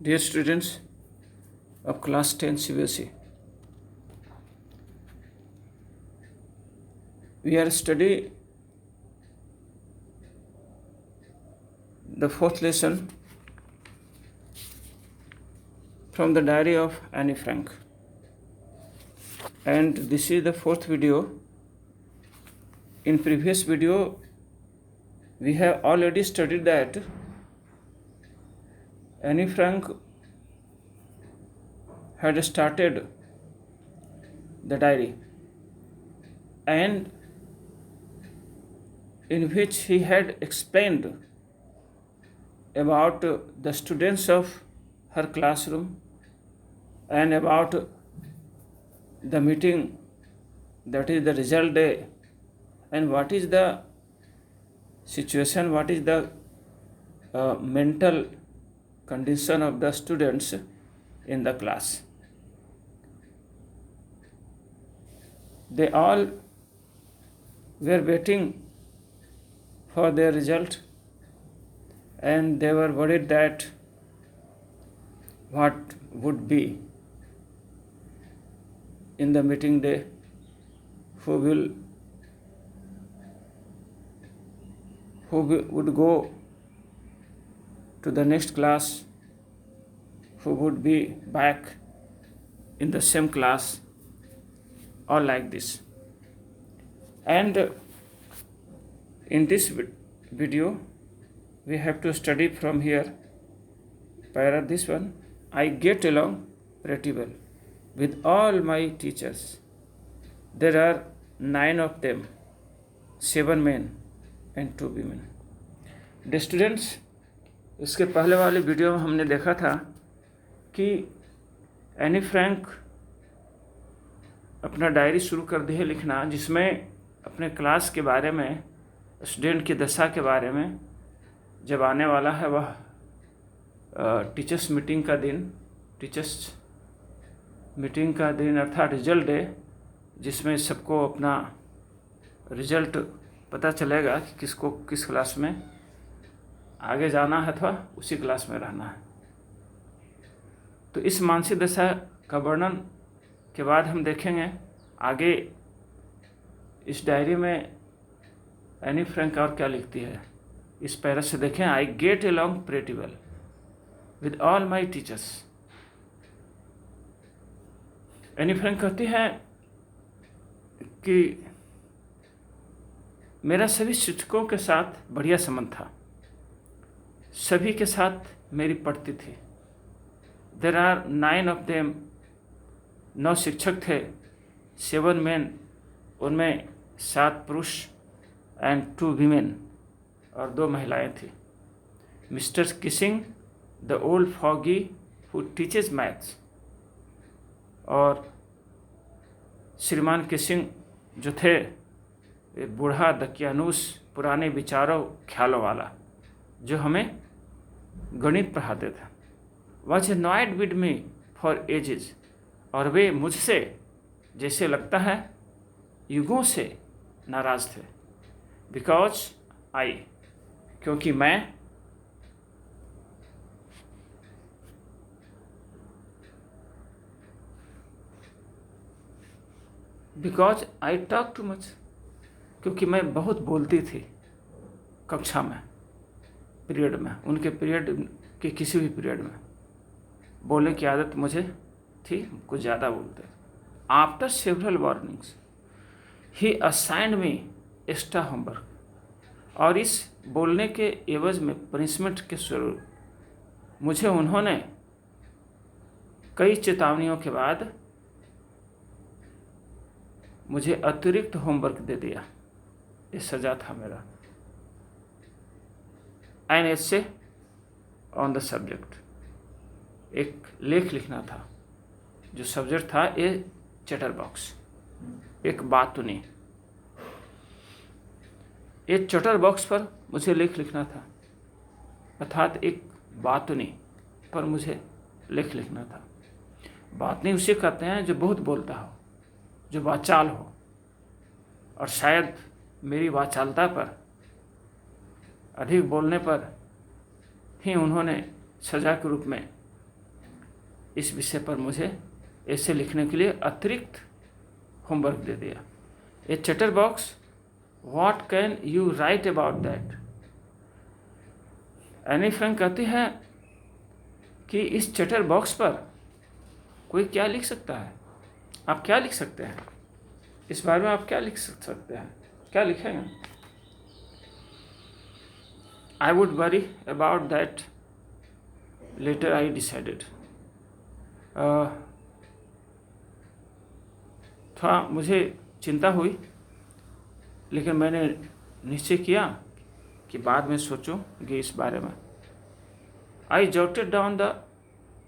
Dear students of class 10 CBSE, we are studying the fourth lesson from the diary of Anne Frank, and this is the fourth video. In previous video we have already studied that Anne Frank had started the diary, and in which he had explained about the students of her classroom and about the meeting, that is the result day, and what is the situation, what is the mental condition of the students in the class. They all were waiting for their result, and they were worried that what would be in the meeting day, who would go to the next class, who would be back in the same class, or like this. And in this video we have to study from here para this one. I get along pretty well with all my teachers. There are 9 of them, 7 men and 2 women. The students, इसके पहले वाले video में हमने देखा था कि Anne Frank अपना diary शुरू कर दी है लिखना, जिसमें अपने क्लास के बारे में, स्टूडेंट की दशा के बारे में, जब आने वाला है वह टीचर्स मीटिंग का दिन अर्थात रिजल्ट डे, जिसमें सबको अपना रिजल्ट पता चलेगा कि किसको किस क्लास में आगे जाना है अथवा उसी क्लास में रहना है। तो इस मानसिक दशा का वर्णन के बाद हम देखेंगे आगे इस डायरी में एनी फ्रैंक और क्या लिखती है। इस पैरा से देखें, I get along pretty well with all my teachers. Any Frank कहती है कि मेरा सभी शिक्षकों के साथ बढ़िया संबंध था, सभी के साथ मेरी पढ़ती थी। देर आर 9 ऑफ देम, 9 शिक्षक थे, 7 मेन, उनमें 7 पुरुष एंड 2 वीमेन, और 2 महिलाएं थी। Mister Keesing the old foggy who teaches maths, और श्रीमान किसिंग जो थे, एक बूढ़ा दकियानूस, पुराने विचारों ख्यालों वाला, जो हमें गणित पढ़ाते थे। Was annoyed with me for ages, और वे मुझसे जैसे लगता है युगों से नाराज थे। बिकॉज आई, क्योंकि मैं because I talk too much, क्योंकि मैं बहुत बोलती थी कक्षा में, पीरियड में, उनके पीरियड के किसी भी पीरियड में बोलने की आदत मुझे थी, कुछ ज़्यादा बोलते। आफ्टर सेवरल वार्निंग्स ही असाइंड मी एक्स्ट्रा होमवर्क, और इस बोलने के एवज में पनिशमेंट के स्वरूप मुझे उन्होंने कई चेतावनियों के बाद मुझे अतिरिक्त होमवर्क दे दिया। ये सजा था मेरा। An essay on the subject, एक लेख लिखना था, जो सब्जेक्ट था ए चैटर बॉक्स, एक बातुनी। एक चटर बॉक्स पर मुझे लेख लिखना था, अर्थात एक बातुनी पर मुझे लेख लिखना था। बातनी उसे कहते हैं जो बहुत बोलता हो, जो वाचाल हो, और शायद मेरी वाचालता पर, अधिक बोलने पर ही उन्होंने सजा के रूप में इस विषय पर मुझे ऐसे लिखने के लिए अतिरिक्त होमवर्क दे दिया। A chatterbox, what can you write about that? Anne Frank कहती है कि इस चैटर बॉक्स पर कोई क्या लिख सकता है? आप क्या लिख सकते हैं इस बारे में? आप क्या लिख सकते हैं? क्या लिखेंगे? I would worry about that letter, I decided. थोड़ा मुझे चिंता हुई, लेकिन मैंने निश्चय किया कि बाद में सोचूंगी इस बारे में। आई jotted down the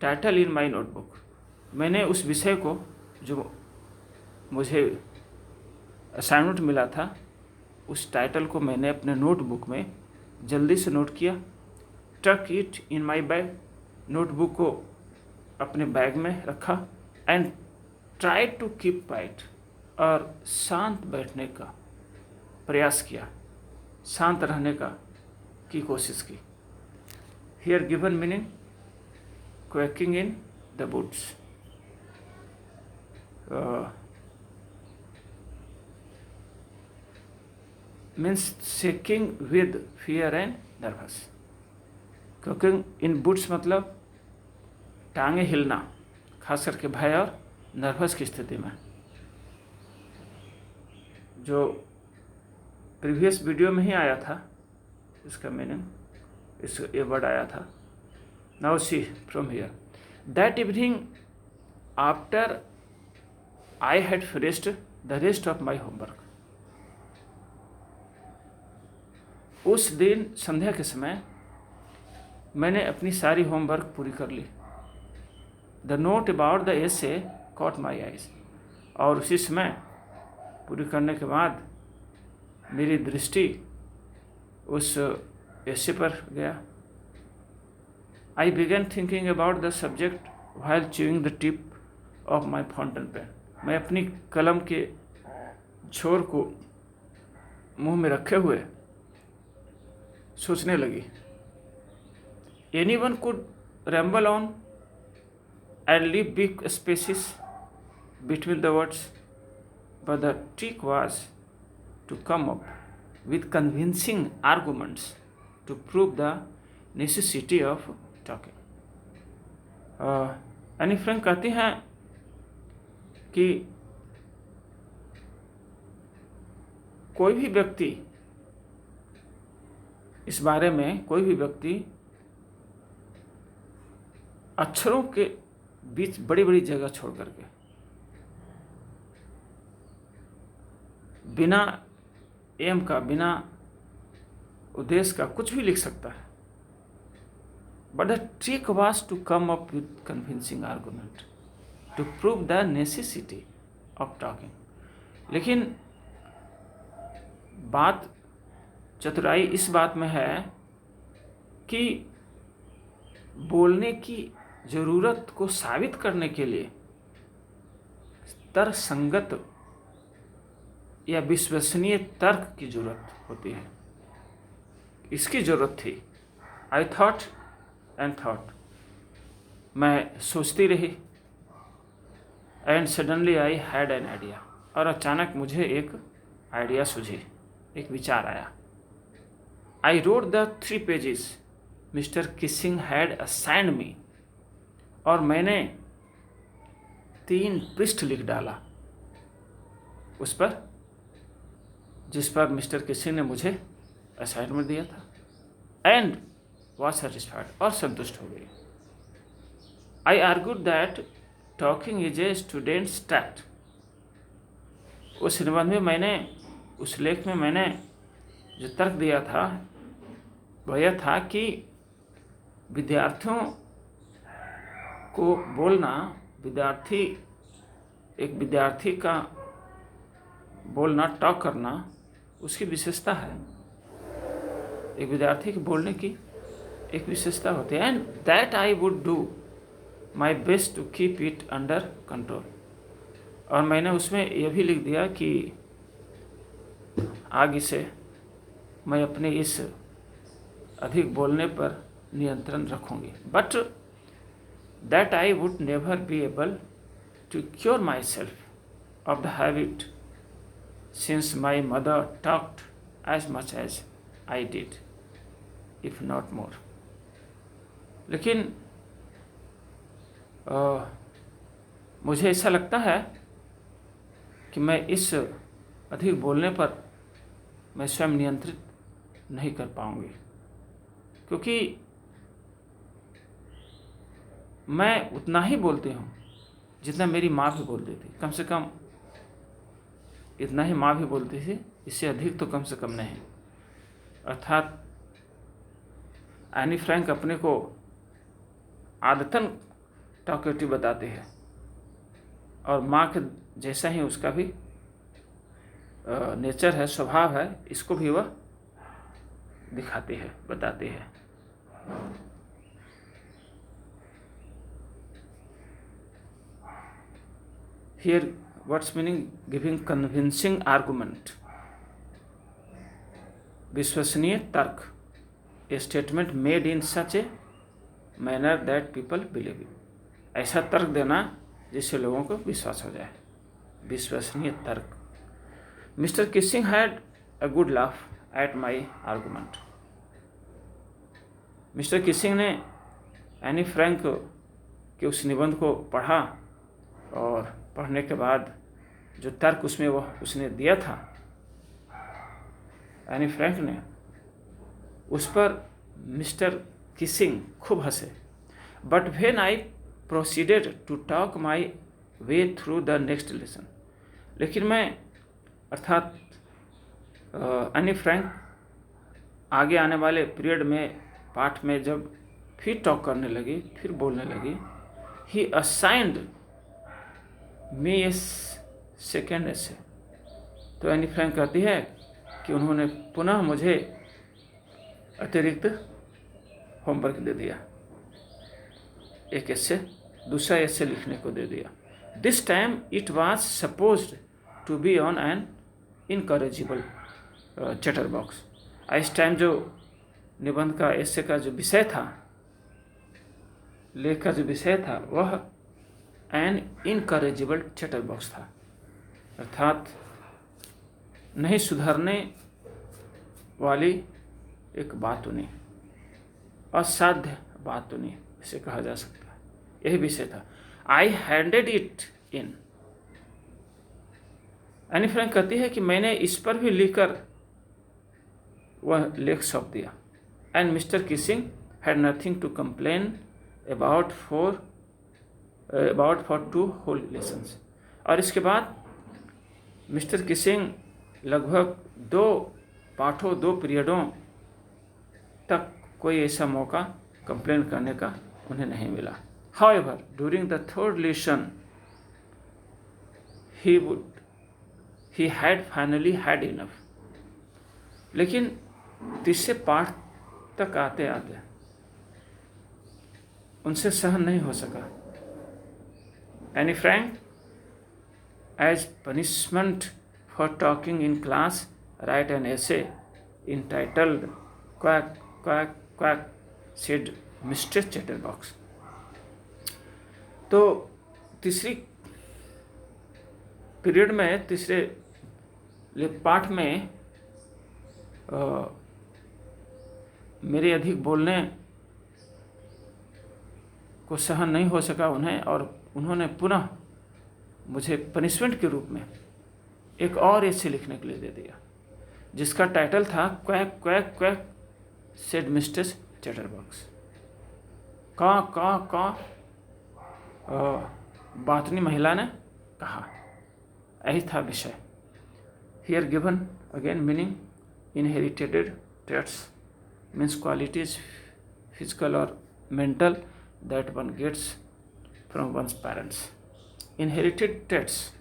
title in my notebook. मैंने उस विषय को, जो मुझे असाइनमेंट मिला था, उस टाइटल को मैंने अपने नोटबुक में जल्दी से नोट किया। Tuck it in my bag, notebook को अपने बैग में रखा। And try to keep quiet, और शांत बैठने का प्रयास किया, शांत रहने की कोशिश की। Here given meaning, quacking in the woods. Means shaking with fear and nervous. Quacking in woods मतलब टांगे हिलना, खास करके भय और नर्वस की स्थिति में। जो प्रीवियस वीडियो में ही आया था इसका मीनिंग, ये वर्ड आया था। Now see from here, that evening after I had finished the rest of my homework. उस दिन संध्या के समय मैंने अपनी सारी होमवर्क पूरी कर ली। The note about the essay caught my eyes, और उसी समय पूरी करने के बाद मेरी दृष्टि उस एसे पर गया। I began thinking about the subject while chewing the tip of my fountain pen. मैं अपनी कलम के छोर को मुंह में रखे हुए सोचने लगी। Anyone could ramble on and leave big spaces between the words, but the trick was to come up with convincing arguments to prove the necessity of talking. Any Frank कहती हैं कि कोई भी व्यक्ति, इस बारे में कोई भी व्यक्ति अक्षरों के बीच बड़ी बड़ी जगह छोड़ करके बिना एम का, बिना उद्देश्य का कुछ भी लिख सकता है। But the trick was to come up with convincing argument to prove the necessity of talking. लेकिन बात, चतुराई इस बात में है कि बोलने की जरूरत को साबित करने के लिए तर्कसंगत या विश्वसनीय तर्क की जरूरत होती है। इसकी जरूरत थी। आई थॉट एंड थॉट, मैं सोचती रही। And suddenly I had an idea, और अचानक मुझे एक आइडिया सूझी, एक विचार आया। I wrote the 3 pages mister Keesing had assigned me, और मैंने 3 पृष्ठ लिख डाला उस पर, जिस पर मिस्टर किसिंग ने मुझे असाइनमेंट दिया था। एंड वॉज सेटिस्फाइड, और संतुष्ट हो गई। I argued that talking is a student's trait. उस निबंध में मैंने, उस लेख में मैंने जो तर्क दिया था वह यह था कि विद्यार्थियों को बोलना, एक विद्यार्थी का बोलना, टॉक करना, उसकी विशेषता है। एक विद्यार्थी के बोलने की एक विशेषता होती है। And that I would do my best to keep it under control. और मैंने उसमें यह भी लिख दिया कि आगे से मैं अपने इस अधिक बोलने पर नियंत्रण रखूंगी। But that I would never be able to cure myself of the habit, since my mother talked as much as I did, if not more. लेकिन मुझे ऐसा लगता है कि मैं इस अधिक बोलने पर मैं स्वयं नियंत्रित नहीं कर पाऊंगी, क्योंकि मैं उतना ही बोलती हूँ जितना मेरी माँ भी बोलती थी। कम से कम इतना ही माँ भी बोलती थी, इससे अधिक तो कम से कम नहीं। अर्थात एनी फ्रैंक अपने को आदतन टॉकेटिव बताते हैं, और माँ के जैसा ही उसका भी नेचर है, स्वभाव है, इसको भी वह दिखाती है, बताती है। Here what's meaning? Giving convincing argument, विश्वसनीय तर्क, a statement made in such a manner that people believe it, ऐसा तर्क देना जिससे लोगों को विश्वास हो जाए, विश्वसनीय तर्क। Mister Keesing had a good laugh at my argument. Mister Keesing ने एनी फ्रैंक के उस निबंध को पढ़ा, और पढ़ने के बाद जो तर्क उसमें उसने दिया था, एनी फ्रैंक ने, उस पर मिस्टर किसिंग खूब हंसे। But when I proceeded to talk my way through the next lesson, लेकिन मैं अर्थात एनी फ्रैंक आगे आने वाले पीरियड में, पाठ में जब फिर टॉक करने लगी, फिर बोलने लगी, ही असाइंड मी ए सेकेंड एसे। तो एनी फ्रैंक कहती है कि उन्होंने पुनः मुझे अतिरिक्त होमवर्क दे दिया, एक ऐसे दूसरा ऐसे लिखने को दे दिया। This time it was supposed to be on an incorrigible chatterbox. इस टाइम जो निबंध का, ऐसे का जो विषय था, लेख का जो विषय था, वह एन इनकरेजिबल चैटर बॉक्स था, अर्थात नहीं सुधरने वाली एक बातुनी, असाध्य बातुनी इसे कहा जा सकता है, यही विषय था। I handed it in. Anne Frank कहती है कि मैंने इस पर भी लिखकर वह लेख सौंप दिया। And mister Keesing had nothing to complain about for 2 whole lessons. और इसके बाद मिस्टर किसिंग लगभग 2 पाठों, 2 पीरियडों तक कोई ऐसा मौका कंप्लेन करने का उन्हें नहीं मिला। However, during the 3rd lesson, he had finally had enough. लेकिन तीसरे पाठ तक आते आते उनसे सहन नहीं हो सका। Annie Frank, as punishment for talking in class, write an essay entitled "Quack Quack Quack," said Mr. Chatterbox. तो तीसरी पीरियड में, तीसरे पाठ में मेरे अधिक बोलने को सहन नहीं हो सका उन्हें, और उन्होंने पुनः मुझे पनिशमेंट के रूप में एक और ऐसे लिखने के लिए दे दिया, जिसका टाइटल था quack quack quack said mister chatterbox. का बातनी महिला ने कहा, यही था विषय। Here given again meaning, inherited traits means qualities physical और mental that one gets from one's parents. Inherited traits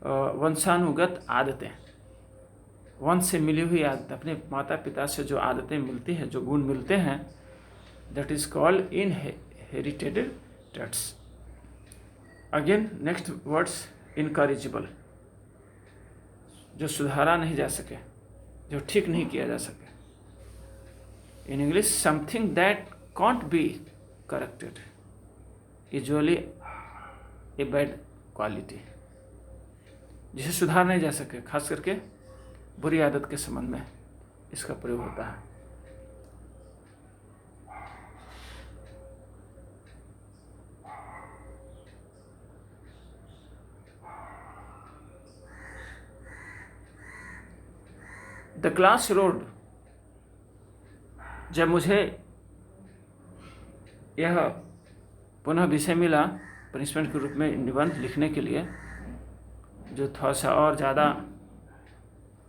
वंशानुगत आदतें, वंश से मिली हुई आदत, अपने माता पिता से जो आदतें मिलती हैं, जो गुण मिलते हैं, that is called inherited traits. Again next words, incorrigible, जो सुधारा नहीं जा सके, जो ठीक नहीं किया जा सके। In English, something that can't be corrected, usually a bad quality, जिसे सुधार नहीं जा सके, खास करके बुरी आदत के संबंध में इसका प्रयोग होता है। द क्लास रोड, जब मुझे यह पुनः विषय मिला पनिशमेंट के रूप में निबंध लिखने के लिए, जो थोड़ा सा और ज़्यादा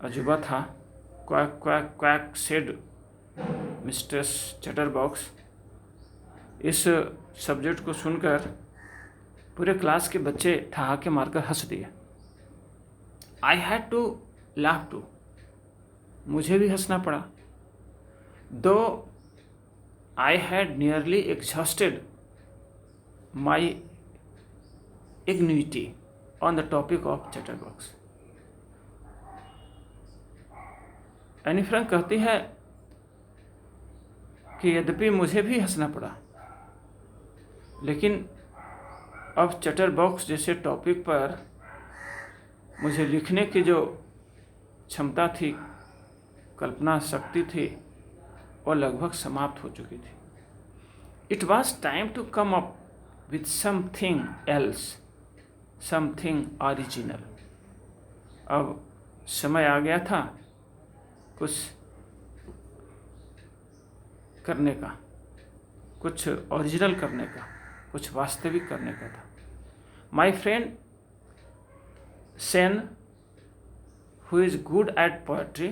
अजूबा था, quack quack quack said mister chatterbox, इस सब्जेक्ट को सुनकर पूरे क्लास के बच्चे ठहाके मारकर हंस दिए। I had to laugh too, मुझे भी हंसना पड़ा। Though I had nearly exhausted my ingenuity on the topic of chatterbox. Anne Frank कहती है कि यद्यपि मुझे भी हंसना पड़ा, लेकिन अब चटरबॉक्स जैसे टॉपिक पर मुझे लिखने की जो क्षमता थी, कल्पना शक्ति थी, और लगभग समाप्त हो चुकी थी। It was time to come up with something else, something original. अब समय आ गया था कुछ करने का, कुछ ओरिजिनल करने का, कुछ वास्तविक करने का था। My friend Sen, who is good at poetry,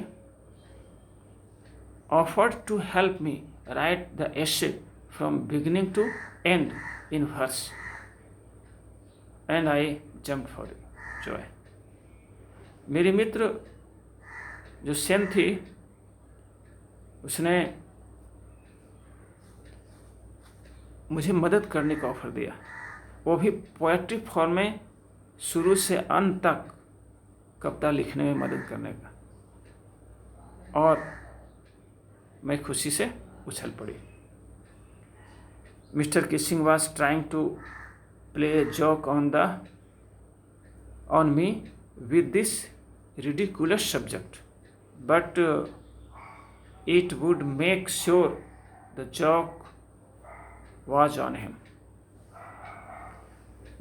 offered to help me write the essay from beginning to end in verse, and I jumped for joy. मेरी मित्र जो सेन थी, उसने मुझे मदद करने का ऑफर दिया, वो भी पोएट्री फॉर्म में शुरू से अंत तक कविता लिखने में मदद करने का, और मैं खुशी से उछल पड़ी। Mister Keesing was trying to play a joke on me with this ridiculous subject, but it would make sure the joke was on him.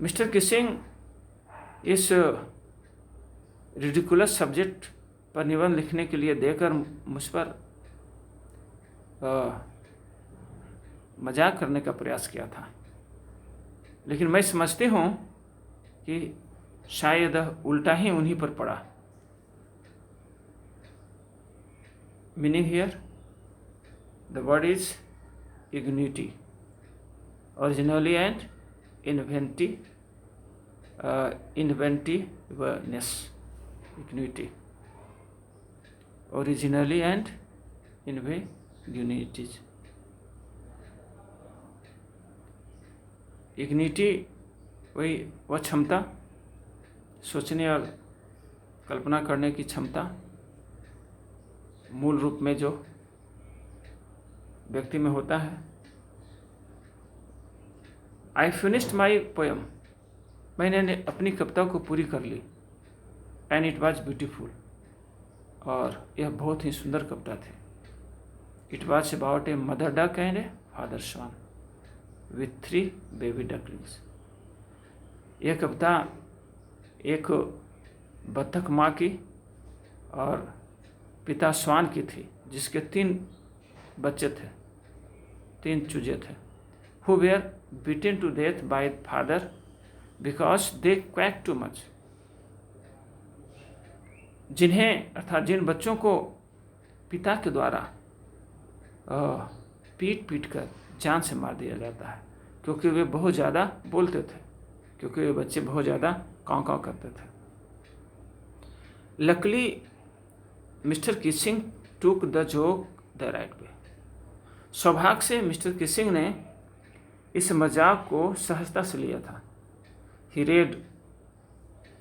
Mister Keesing इस रिडिकुलस सब्जेक्ट पर निबंध लिखने के लिए देकर मुझ पर मजाक करने का प्रयास किया था, लेकिन मैं समझती हूँ कि शायद उल्टा ही उन्हीं पर पड़ा। Meaning here, the word is ingenuity, originally and inventiveness, ignity, originally and inventiveness. Ingenuity वह क्षमता, सोचने और कल्पना करने की क्षमता, मूल रूप में जो व्यक्ति में होता है। आई फिनिश्ड माई पोएम, मैंने अपनी कविता को पूरी कर ली। एंड इट वॉज ब्यूटीफुल, और यह बहुत ही सुंदर कविता थी। It was about a mother duck and a father swan with 3 baby ducklings. यह कविता एक बत्तख माँ की और पिता स्वान की थी, जिसके 3 बच्चे थे, 3 चूजे थे। Who were beaten to death by father because they quack too much. जिन्हें, अर्थात जिन बच्चों को पिता के द्वारा पीट पीट कर जान से मार दिया जाता है, क्योंकि वे बहुत ज़्यादा बोलते थे, क्योंकि वे बच्चे बहुत ज़्यादा काँव काँव करते थे। Luckily mister Keesing took the joke the right way. सौभाग्य से मिस्टर किसिंग ने इस मजाक को सहजता से लिया था। He read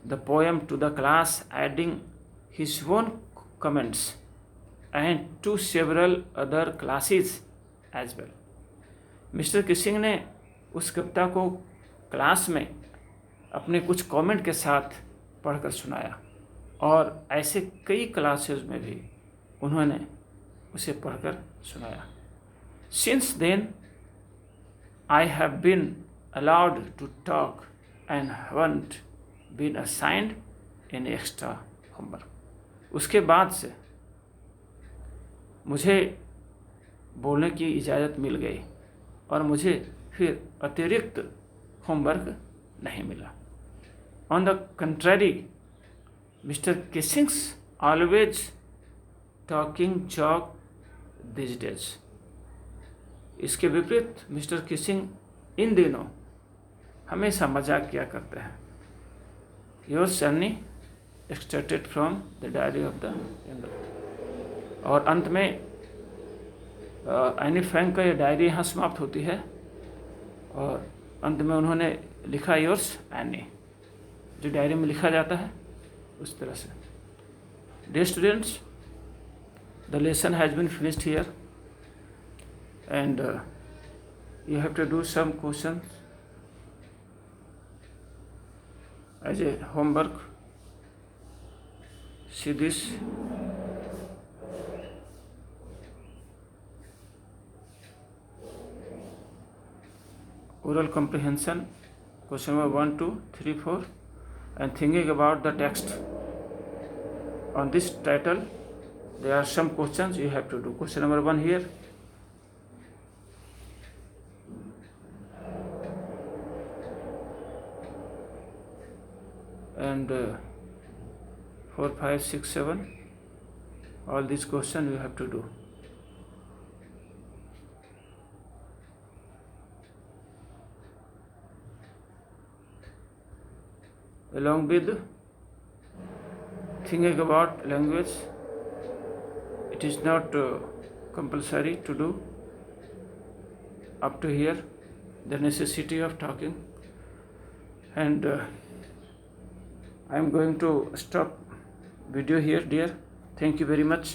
the poem to the class, adding his own comments and to several other classes as well. Mister Keesing ने उस कविता को क्लास में अपने कुछ कमेंट के साथ पढ़कर सुनाया, और ऐसे कई क्लासेस में भी उन्होंने उसे पढ़कर सुनाया। Since then I have been allowed to talk and haven't been assigned any extra homework. उसके बाद से मुझे बोलने की इजाज़त मिल गई और मुझे फिर अतिरिक्त होमवर्क नहीं मिला। On the contrary, mister Keesing's always talking chalk this days. इसके विपरीत मिस्टर किसिंग इन दिनों हमेशा मजाक किया करते हैं। Your Sunny extracted from the diary of the younger. और अंत में एनी फ्रैंक का ये डायरी यहाँ समाप्त होती है, और अंत में उन्होंने लिखा योर्स एनी, जो डायरी में लिखा जाता है उस तरह से। Dear students, the lesson has been finished here and you have to do some questions as a homework. See this. Oral comprehension, question number 1, 2, 3, 4, and thinking about the text. On this title, there are some questions you have to do. Question number 1 here. And 4, 5, 6, 7, all these questions you have to do. Along with thinking about language, it is not compulsory to do up to here the necessity of talking, and I am going to stop video here, dear. Thank you very much.